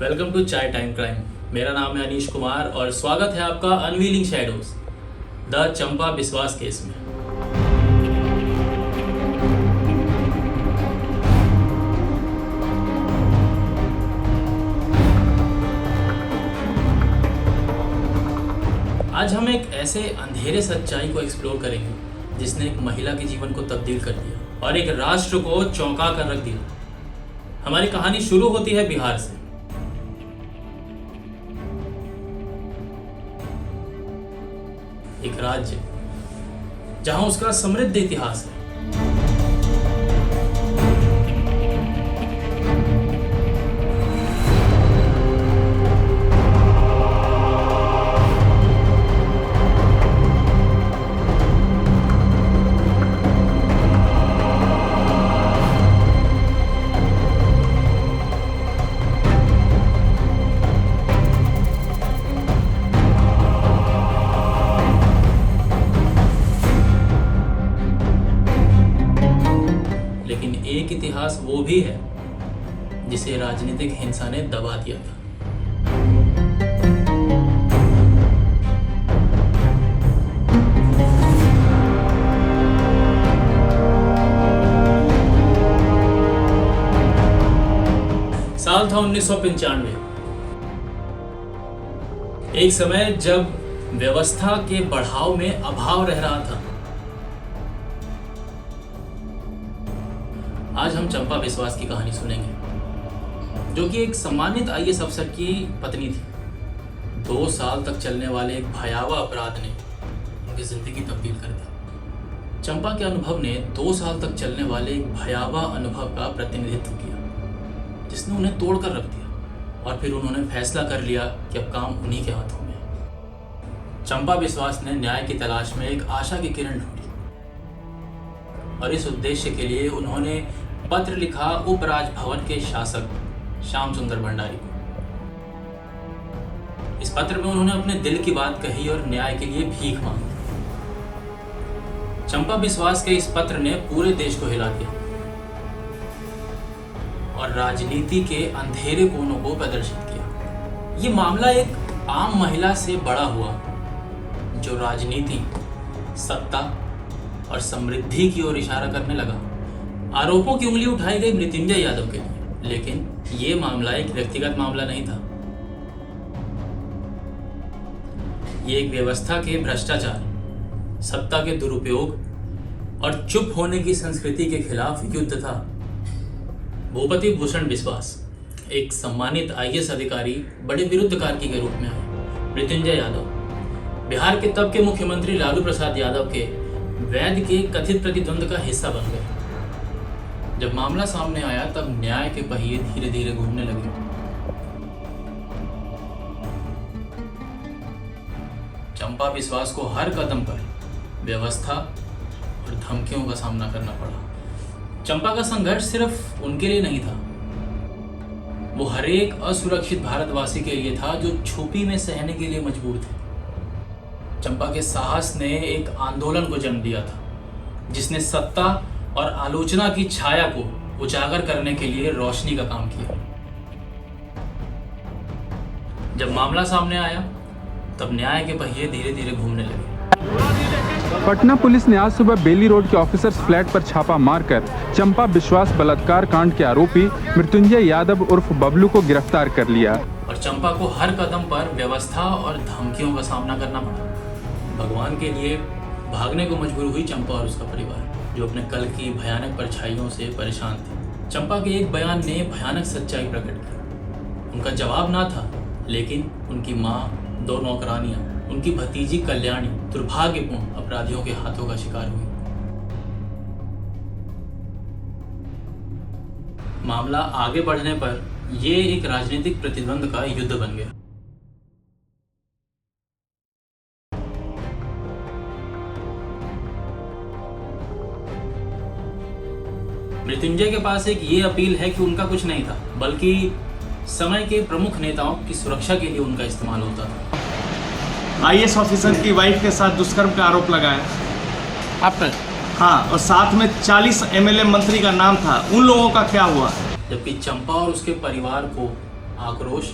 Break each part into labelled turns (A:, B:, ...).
A: Welcome to चाय time crime. मेरा नाम है अनीश कुमार और स्वागत है आपका unveiling shadows the Champa Biswas case में। आज हम एक ऐसे अंधेरे सच्चाई को एक्सप्लोर करेंगे जिसने एक महिला के जीवन को तब्दील कर दिया और एक राष्ट्र को चौंका कर रख दिया। हमारी कहानी शुरू होती है बिहार से। एक राज्य जहां उसका समृद्ध इतिहास है। एक इतिहास वो भी है जिसे राजनीतिक हिंसा ने दबा दिया था। साल था 1995। एक समय जब व्यवस्था के बढ़ाव में अभाव रह रहा था। आज हम चंपा बिस्वास की कहानी सुनेंगे, जो कि एक सम्मानित आईएएस अफसर की पत्नी थी। 2 साल तक चलने वाले एक भयावह अपराध ने उनकी जिंदगी तब्दील कर दी। चंपा के अनुभव ने 2 साल तक चलने वाले एक भयावह अनुभव का प्रतिनिधित्व किया, जिसने उन्हें तोड़कर रख दिया। और फिर उन्होंने फैसला कर लिया कि अब काम उन्हीं के हाथों में है। चंपा बिस्वास ने न्याय की तलाश में एक आशा की किरण ढूंढी और इस उद्देश्य के लिए उन्होंने पत्र लिखा उप राजभवन के शासक श्याम सुंदर भंडारी को। इस पत्र में उन्होंने अपने दिल की बात कही और न्याय के लिए भीख मांगी। चंपा बिस्वास के इस पत्र ने पूरे देश को हिला दिया और राजनीति के अंधेरे कोनों को प्रदर्शित किया। ये मामला एक आम महिला से बड़ा हुआ जो राजनीति, सत्ता और समृद्धि की ओर इशारा करने लगा। आरोपों की उंगली उठाई गई मृत्युंजय यादव के लिए, लेकिन ये मामला एक व्यक्तिगत मामला नहीं था। ये एक व्यवस्था के भ्रष्टाचार, सत्ता के दुरुपयोग और चुप होने की संस्कृति के खिलाफ युद्ध था। भूपति भूषण बिस्वास, एक सम्मानित आईएएस अधिकारी, बड़े विरुद्धकारकी के रूप में आए। मृत्युंजय यादव बिहार के तब के मुख्यमंत्री लालू प्रसाद यादव के वैध के कथित प्रतिद्वंद का हिस्सा बन गए। जब मामला सामने आया तब न्याय के पहिए धीरे धीरे घूमने लगे। चंपा बिस्वास को हर कदम पर व्यवस्था और धमकियों का सामना करना पड़ा। चंपा का संघर्ष सिर्फ उनके लिए नहीं था, वो हर एक असुरक्षित भारतवासी के लिए था जो छुपी में सहने के लिए मजबूर थे। चंपा के साहस ने एक आंदोलन को जन्म दिया था, जिसने सत्ता और आलोचना की छाया को उजागर करने के लिए रोशनी का काम किया। जब मामला सामने आया तब न्याय के पहिए धीरे धीरे घूमने लगे।
B: पटना पुलिस ने आज सुबह बेली रोड के ऑफिसर्स फ्लैट पर छापा मारकर चंपा बिस्वास बलात्कार कांड के आरोपी मृत्युंजय यादव उर्फ बबलू को गिरफ्तार कर लिया।
A: और चंपा को हर कदम पर व्यवस्था और धमकियों का सामना करना पड़ा। भगवान के लिए भागने को मजबूर हुई चंपा और उसका परिवार, जो अपने कल की भयानक परछाइयों से परेशान थे। चंपा के एक बयान ने भयानक सच्चाई प्रकट की। उनका जवाब ना था, लेकिन उनकी माँ, 2 नौकरानियां, उनकी भतीजी कल्याणी दुर्भाग्यपूर्ण अपराधियों के हाथों का शिकार हुई। मामला आगे बढ़ने पर यह एक राजनीतिक प्रतिद्वंद का युद्ध बन गया। मृत्युंजय के पास एक ये अपील है कि उनका कुछ नहीं था, बल्कि समय के प्रमुख नेताओं की सुरक्षा के लिए उनका इस्तेमाल होता था।
C: आईएएस ऑफिसर की वाइफ के साथ दुष्कर्म का आरोप लगाया
D: आपने?
C: हाँ, और साथ में 40 एमएलए मंत्री का नाम था। उन लोगों का क्या हुआ?
A: जबकि चंपा और उसके परिवार को आक्रोश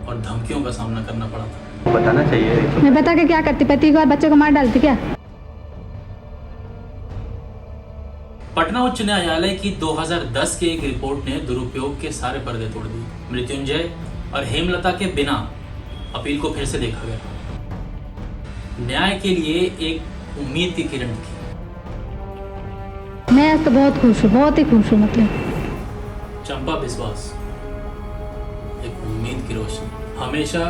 A: और धमकियों का सामना करना पड़ा था।
D: बताना चाहिए।
E: मैं बता के क्या करती, पति को और बच्चे को मार डालती क्या?
A: पटना उच्च न्यायालय की 2010 की एक रिपोर्ट ने दुरुपयोग के सारे पर्दे तोड़ दिए। मृत्युंजय और हेमलता के बिना अपील को फिर से देखा गया। न्याय के लिए एक उम्मीद की किरण थी।
E: मैं आज तो बहुत खुश हूँ, बहुत ही खुश हूँ। मतलब
A: चंपा विश्वास एक उम्मीद की रोशनी, हमेशा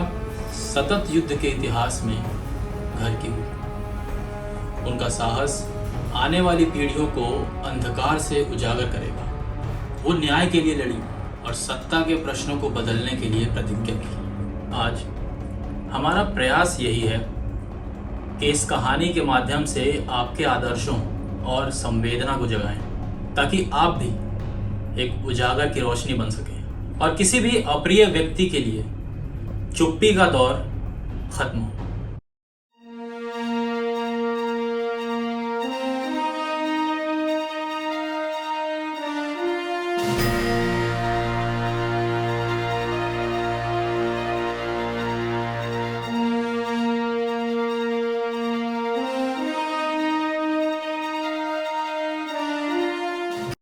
A: सतत युद्ध के इतिहास में घर की हुई। उनका साहस आने वाली पीढ़ियों को अंधकार से उजागर करेगा। वो न्याय के लिए लड़ी और सत्ता के प्रश्नों को बदलने के लिए प्रतिज्ञा की। आज हमारा प्रयास यही है कि इस कहानी के माध्यम से आपके आदर्शों और संवेदना को जगाएं, ताकि आप भी एक उजागर की रोशनी बन सकें और किसी भी अप्रिय व्यक्ति के लिए चुप्पी का दौर खत्म हो।